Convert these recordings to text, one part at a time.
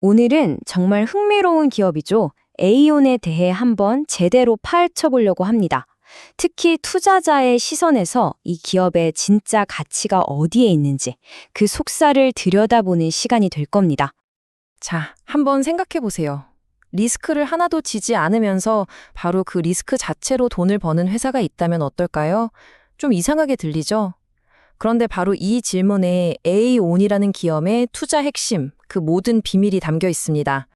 오늘은 정말 흥미로운 기업이죠. 에이온에 대해 한번 제대로 파헤쳐 보려고 합니다. 특히 투자자의 시선에서 이 기업의 진짜 가치가 어디에 있는지 그 속살을 들여다보는 시간이 될 겁니다. 자, 한번 생각해 보세요. 리스크를 하나도 지지 않으면서 바로 그 리스크 자체로 돈을 버는 회사가 있다면 어떨까요? 좀 이상하게 들리죠? 그런데 바로 이 질문에 에이온이라는 기업의 투자 핵심, 그 모든 비밀이 담겨 있습니다.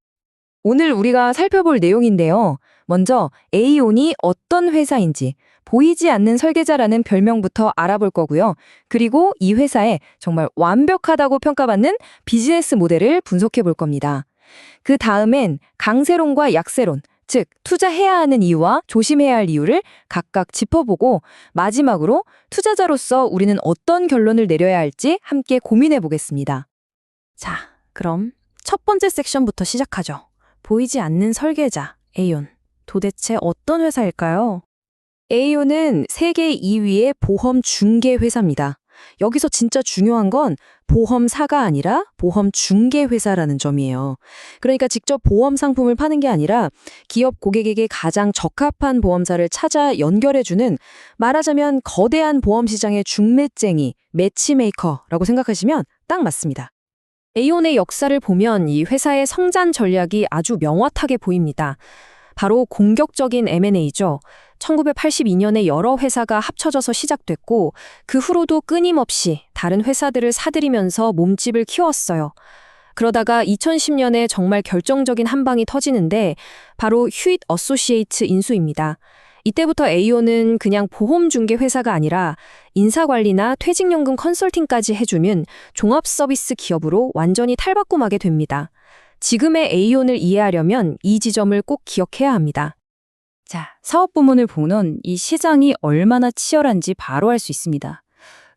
오늘 우리가 살펴볼 내용인데요. 먼저 에이온이 어떤 회사인지 보이지 않는 설계자라는 별명부터 알아볼 거고요. 그리고 이 회사의 정말 완벽하다고 평가받는 비즈니스 모델을 분석해 볼 겁니다. 그 다음엔 강세론과 약세론, 즉 투자해야 하는 이유와 조심해야 할 이유를 각각 짚어보고 마지막으로 투자자로서 우리는 어떤 결론을 내려야 할지 함께 고민해 보겠습니다. 자, 그럼 첫 번째 섹션부터 시작하죠. 보이지 않는 설계자, 에이온. 도대체 어떤 회사일까요? 에이온은 세계 2위의 보험 중개 회사입니다. 여기서 진짜 중요한 건 보험사가 아니라 보험 중개 회사라는 점이에요. 그러니까 직접 보험 상품을 파는 게 아니라 기업 고객에게 가장 적합한 보험사를 찾아 연결해주는, 말하자면 거대한 보험 시장의 중매쟁이, 매치메이커라고 생각하시면 딱 맞습니다. 에이온의 역사를 보면 이 회사의 성장 전략이 아주 명확하게 보입니다. 바로 공격적인 M&A죠. 1982년에 여러 회사가 합쳐져서 시작됐고 그 후로도 끊임없이 다른 회사들을 사들이면서 몸집을 키웠어요. 그러다가 2010년에 정말 결정적인 한 방이 터지는데 바로 휴잇 어소시에이츠 인수입니다. 이때부터 에이온은 그냥 보험 중개 회사가 아니라 인사관리나 퇴직연금 컨설팅까지 해주는 종합 서비스 기업으로 완전히 탈바꿈하게 됩니다. 지금의 에이온을 이해하려면 이 지점을 꼭 기억해야 합니다. 자, 사업 부문을 보면 이 시장이 얼마나 치열한지 바로 알 수 있습니다.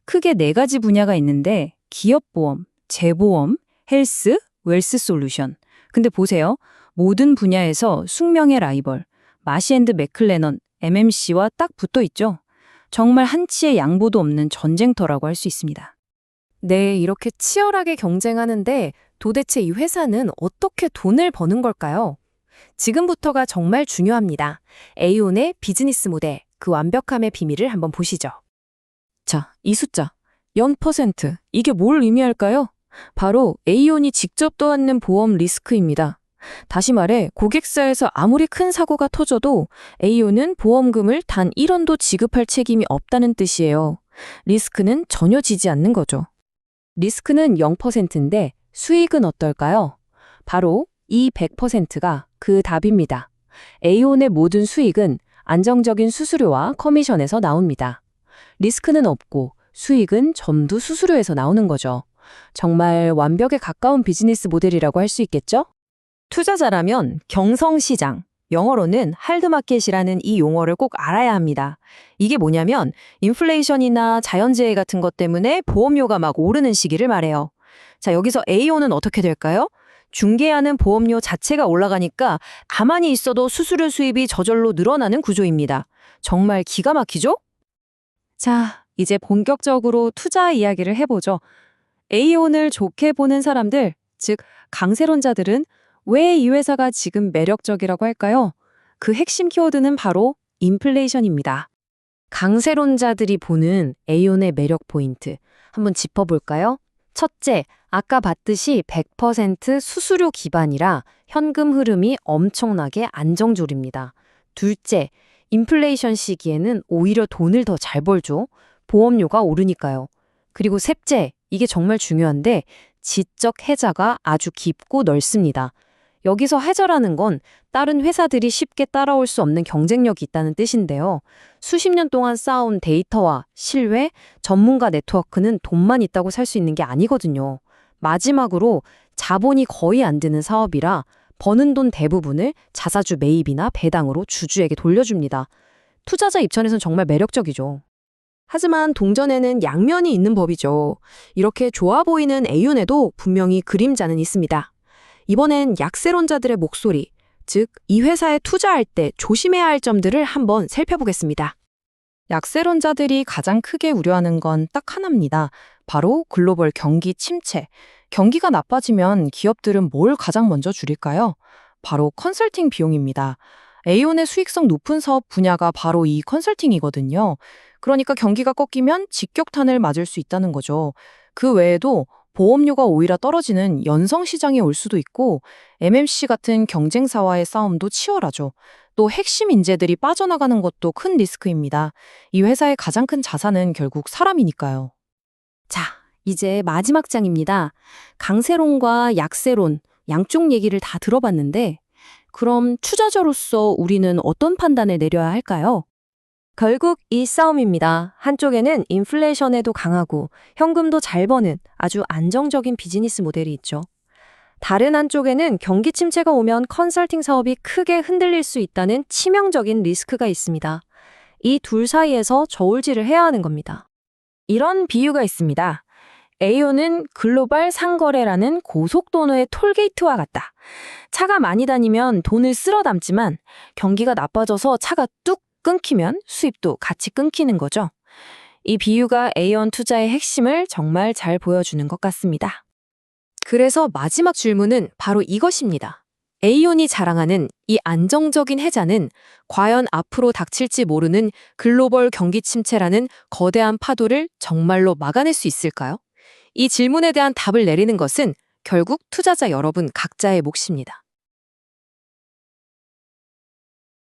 크게 네 가지 분야가 있는데 기업보험, 재보험, 헬스, 웰스 솔루션. 근데 보세요. 모든 분야에서 숙명의 라이벌, 마시앤드 맥클레넌, MMC와 딱 붙어 있죠. 정말 한치의 양보도 없는 전쟁터라고 할 수 있습니다. 네, 이렇게 치열하게 경쟁하는데 도대체 이 회사는 어떻게 돈을 버는 걸까요? 지금부터가 정말 중요합니다. 에이온의 비즈니스 모델, 그 완벽함의 비밀을 한번 보시죠. 자, 이 숫자 0%. 이게 뭘 의미할까요? 바로 에이온이 직접 떠안는 보험 리스크입니다. 다시 말해 고객사에서 아무리 큰 사고가 터져도 에이온은 보험금을 단 1원도 지급할 책임이 없다는 뜻이에요. 리스크는 전혀 지지 않는 거죠. 리스크는 0%인데 수익은 어떨까요? 바로 이 100%가 그 답입니다. 에이온의 모든 수익은 안정적인 수수료와 커미션에서 나옵니다. 리스크는 없고 수익은 전부 수수료에서 나오는 거죠. 정말 완벽에 가까운 비즈니스 모델이라고 할 수 있겠죠? 투자자라면 경성시장, 영어로는 할드마켓이라는 이 용어를 꼭 알아야 합니다. 이게 뭐냐면 인플레이션이나 자연재해 같은 것 때문에 보험료가 막 오르는 시기를 말해요. 자, 여기서 A호는 어떻게 될까요? 중개하는 보험료 자체가 올라가니까 가만히 있어도 수수료 수입이 저절로 늘어나는 구조입니다. 정말 기가 막히죠? 자, 이제 본격적으로 투자 이야기를 해보죠. A혼을 좋게 보는 사람들, 즉 강세론자들은 왜 이 회사가 지금 매력적이라고 할까요? 그 핵심 키워드는 바로 인플레이션입니다. 강세론자들이 보는 A혼의 매력 포인트 한번 짚어볼까요? 첫째, 아까 봤듯이 100% 수수료 기반이라 현금 흐름이 엄청나게 안정적입니다. 둘째, 인플레이션 시기에는 오히려 돈을 더 잘 벌죠. 보험료가 오르니까요. 그리고 셋째, 이게 정말 중요한데 지적 해자가 아주 깊고 넓습니다. 여기서 해자라는 건 다른 회사들이 쉽게 따라올 수 없는 경쟁력이 있다는 뜻인데요. 수십 년 동안 쌓아온 데이터와 신뢰, 전문가 네트워크는 돈만 있다고 살 수 있는 게 아니거든요. 마지막으로 자본이 거의 안 드는 사업이라 버는 돈 대부분을 자사주 매입이나 배당으로 주주에게 돌려줍니다. 투자자 입장에선 정말 매력적이죠. 하지만 동전에는 양면이 있는 법이죠. 이렇게 좋아 보이는 A윤에도 분명히 그림자는 있습니다. 이번엔 약세론자들의 목소리, 즉 이 회사에 투자할 때 조심해야 할 점들을 한번 살펴보겠습니다. 약세론자들이 가장 크게 우려하는 건 딱 하나입니다. 바로 글로벌 경기 침체. 경기가 나빠지면 기업들은 뭘 가장 먼저 줄일까요? 바로 컨설팅 비용입니다. 에이온의 수익성 높은 사업 분야가 바로 이 컨설팅이거든요. 그러니까 경기가 꺾이면 직격탄을 맞을 수 있다는 거죠. 그 외에도 보험료가 오히려 떨어지는 연성 시장이 올 수도 있고 MMC 같은 경쟁사와의 싸움도 치열하죠. 또 핵심 인재들이 빠져나가는 것도 큰 리스크입니다. 이 회사의 가장 큰 자산은 결국 사람이니까요. 자, 이제 마지막 장입니다. 강세론과 약세론, 양쪽 얘기를 다 들어봤는데, 그럼 투자자로서 우리는 어떤 판단을 내려야 할까요? 결국 이 싸움입니다. 한쪽에는 인플레이션에도 강하고 현금도 잘 버는 아주 안정적인 비즈니스 모델이 있죠. 다른 한쪽에는 경기 침체가 오면 컨설팅 사업이 크게 흔들릴 수 있다는 치명적인 리스크가 있습니다. 이 둘 사이에서 저울질을 해야 하는 겁니다. 이런 비유가 있습니다. 에이온은 글로벌 상거래라는 고속도로의 톨게이트와 같다. 차가 많이 다니면 돈을 쓸어 담지만 경기가 나빠져서 차가 뚝 끊기면 수입도 같이 끊기는 거죠. 이 비유가 에이온 투자의 핵심을 정말 잘 보여주는 것 같습니다. 그래서 마지막 질문은 바로 이것입니다. 에이온이 자랑하는 이 안정적인 해자는 과연 앞으로 닥칠지 모르는 글로벌 경기 침체라는 거대한 파도를 정말로 막아낼 수 있을까요? 이 질문에 대한 답을 내리는 것은 결국 투자자 여러분 각자의 몫입니다.